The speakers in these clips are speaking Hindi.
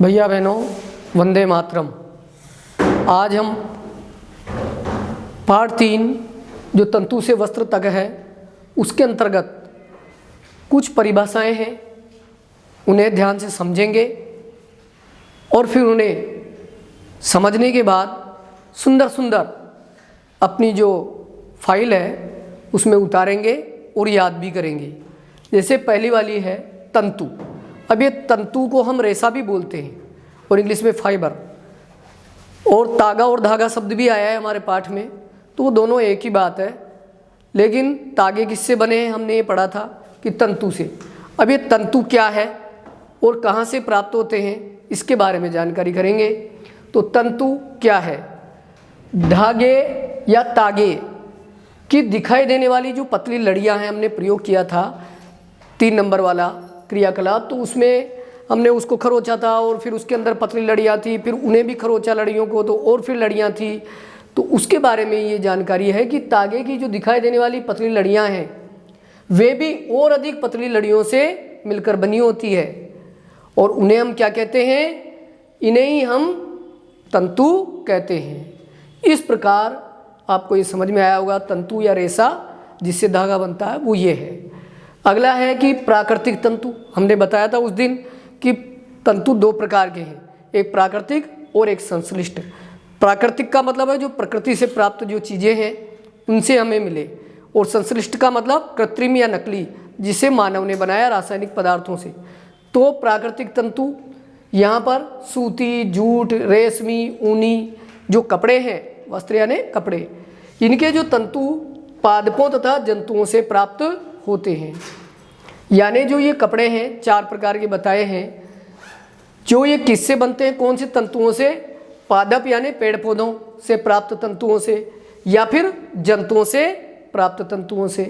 भैया बहनों, वंदे मातरम। आज हम पार्ट 3 जो तंतु से वस्त्र तक है उसके अंतर्गत कुछ परिभाषाएं हैं, उन्हें ध्यान से समझेंगे और फिर उन्हें समझने के बाद सुंदर सुंदर अपनी जो फाइल है उसमें उतारेंगे और याद भी करेंगे। जैसे पहली वाली है तंतु। अब ये तंतु को हम रेशा भी बोलते हैं और इंग्लिश में फाइबर, और तागा और धागा शब्द भी आया है हमारे पाठ में, तो वो दोनों एक ही बात है। लेकिन तागे किससे बने हैं हमने ये पढ़ा था कि तंतु से। अब ये तंतु क्या है और कहाँ से प्राप्त होते हैं इसके बारे में जानकारी करेंगे। तो तंतु क्या है? धागे या तागे की दिखाई देने वाली जो पतली लड़ियाँ हैं, हमने प्रयोग किया था 3 नंबर वाला क्रियाकलाप, तो उसमें हमने उसको खरोचा था और फिर उसके अंदर पतली लड़ियाँ थी, फिर उन्हें भी खरोचा लड़ियों को, तो और फिर लड़ियाँ थी। तो उसके बारे में ये जानकारी है कि तागे की जो दिखाई देने वाली पतली लड़ियाँ हैं वे भी और अधिक पतली लड़ियों से मिलकर बनी होती है और उन्हें हम क्या कहते हैं? इन्हें ही हम तंतु कहते हैं। इस प्रकार आपको ये समझ में आया होगा, तंतु या रेशा जिससे धागा बनता है वो ये है। अगला है कि प्राकृतिक तंतु। हमने बताया था उस दिन कि तंतु 2 प्रकार के हैं, एक प्राकृतिक और एक संश्लिष्ट। प्राकृतिक का मतलब है जो प्रकृति से प्राप्त जो चीज़ें हैं उनसे हमें मिले, और संश्लिष्ट का मतलब कृत्रिम या नकली, जिसे मानव ने बनाया रासायनिक पदार्थों से। तो प्राकृतिक तंतु यहाँ पर सूती, जूट, रेशमी, ऊनी जो कपड़े हैं, वस्त्र यानी कपड़े, इनके जो तंतु पादपों तथा जंतुओं से प्राप्त होते हैं। यानी जो ये कपड़े हैं 4 प्रकार के बताए हैं, जो ये किससे बनते हैं, कौन से तंतुओं से? पादप यानी पेड़ पौधों से प्राप्त तंतुओं से या फिर जंतुओं से प्राप्त तंतुओं से।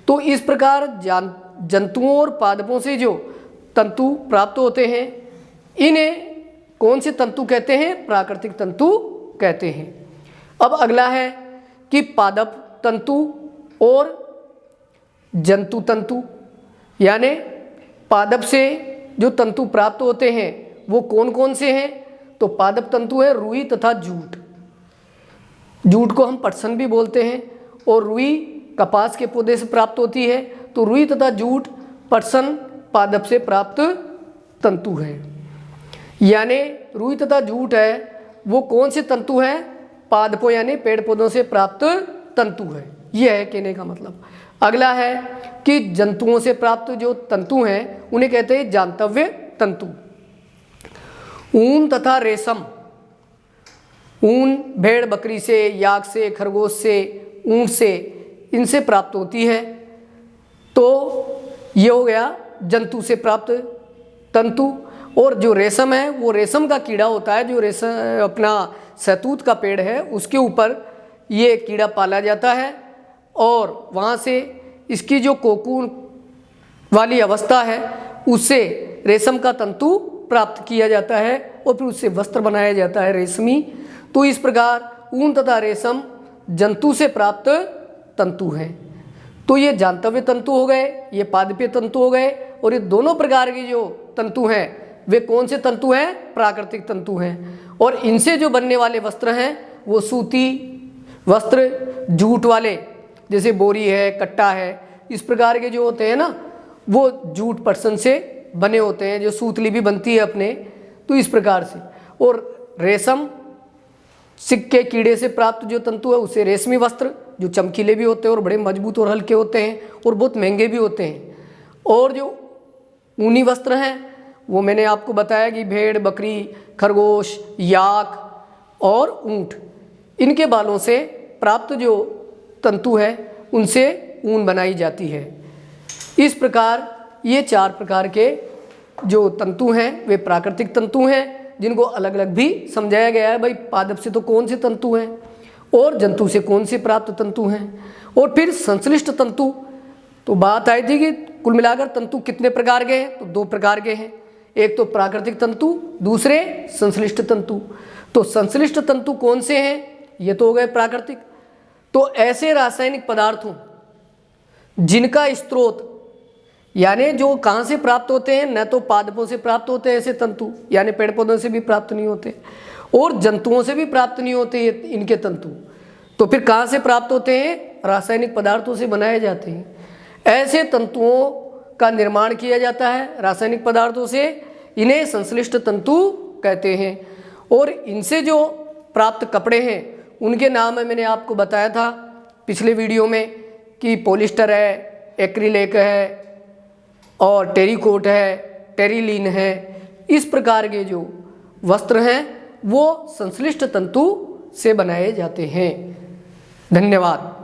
तो इस प्रकार जंतुओं और पादपों से जो तंतु प्राप्त होते हैं इन्हें कौन से तंतु कहते हैं? प्राकृतिक तंतु कहते हैं। अब अगला है कि पादप तंतु और जंतु तंतु। यानी पादप से जो तंतु प्राप्त होते हैं वो कौन कौन से हैं? तो पादप तंतु है रुई तथा जूट। जूट को हम पटसन भी बोलते हैं, और रुई कपास के पौधे से प्राप्त होती है। तो रुई तथा जूट, पटसन पादप से प्राप्त तंतु है। यानी रुई तथा जूट है वो कौन से तंतु है? पादपों यानी पेड़ पौधों से प्राप्त तंतु है। यह है कहने का मतलब। अगला है कि जंतुओं से प्राप्त जो तंतु हैं उन्हें कहते हैं जांतव्य तंतु। ऊन तथा रेशम। ऊन भेड़ बकरी से, याक से, खरगोश से, ऊंट से, इनसे प्राप्त होती है। तो ये हो गया जंतु से प्राप्त तंतु। और जो रेशम है वो रेशम का कीड़ा होता है, जो रेशम अपना शहतूत का पेड़ है उसके ऊपर ये कीड़ा पाला जाता है, और वहाँ से इसकी जो कोकून वाली अवस्था है उससे रेशम का तंतु प्राप्त किया जाता है और फिर उससे वस्त्र बनाया जाता है रेशमी। तो इस प्रकार ऊन तथा रेशम जंतु से प्राप्त तंतु हैं। तो ये जांतव्य तंतु हो गए, ये पादपीय तंतु हो गए, और ये दोनों प्रकार के जो तंतु हैं वे कौन से तंतु हैं? प्राकृतिक तंतु हैं। और इनसे जो बनने वाले वस्त्र हैं वो सूती वस्त्र, जूट वाले जैसे बोरी है, कट्टा है, इस प्रकार के जो होते हैं ना वो जूट पटसन से बने होते हैं। जो सूतली भी बनती है अपने, तो इस प्रकार से। और रेशम सिक्के कीड़े से प्राप्त जो तंतु है उसे रेशमी वस्त्र, जो चमकीले भी होते हैं और बड़े मजबूत और हल्के होते हैं और बहुत महंगे भी होते हैं। और जो ऊनी वस्त्र हैं वो मैंने आपको बताया कि भेड़, बकरी, खरगोश, याक और ऊंट, इनके बालों से प्राप्त जो तंतु है उनसे ऊन बनाई जाती है। इस प्रकार ये 4 प्रकार के जो तंतु हैं वे प्राकृतिक तंतु हैं, जिनको अलग अलग भी समझाया गया है। भाई पादप से तो कौन से तंतु हैं और जंतु से कौन से प्राप्त तंतु हैं। और फिर संश्लिष्ट तंतु, तो बात आई थी कि कुल मिलाकर तंतु कितने प्रकार के हैं? तो 2 प्रकार के हैं, एक तो प्राकृतिक तंतु, दूसरे संश्लिष्ट तंतु। तो संश्लिष्ट तंतु कौन से हैं? ये तो हो गए प्राकृतिक। तो ऐसे रासायनिक पदार्थों जिनका स्रोत यानी जो कहाँ से प्राप्त होते हैं, न तो पादपों से प्राप्त होते हैं ऐसे तंतु, यानी पेड़ पौधों से भी प्राप्त नहीं होते और जंतुओं से भी प्राप्त नहीं होते इनके तंतु। तो फिर कहाँ से प्राप्त होते हैं? रासायनिक पदार्थों से बनाए जाते हैं। ऐसे तंतुओं का निर्माण किया जाता है रासायनिक पदार्थों से, इन्हें संश्लिष्ट तंतु कहते हैं। और इनसे जो प्राप्त कपड़े हैं उनके नाम है, मैंने आपको बताया था पिछले वीडियो में कि पॉलिस्टर है, एक्रिलिक है और टेरिकोट है, टेरिलीन है। इस प्रकार के जो वस्त्र हैं वो संश्लिष्ट तंतु से बनाए जाते हैं। धन्यवाद।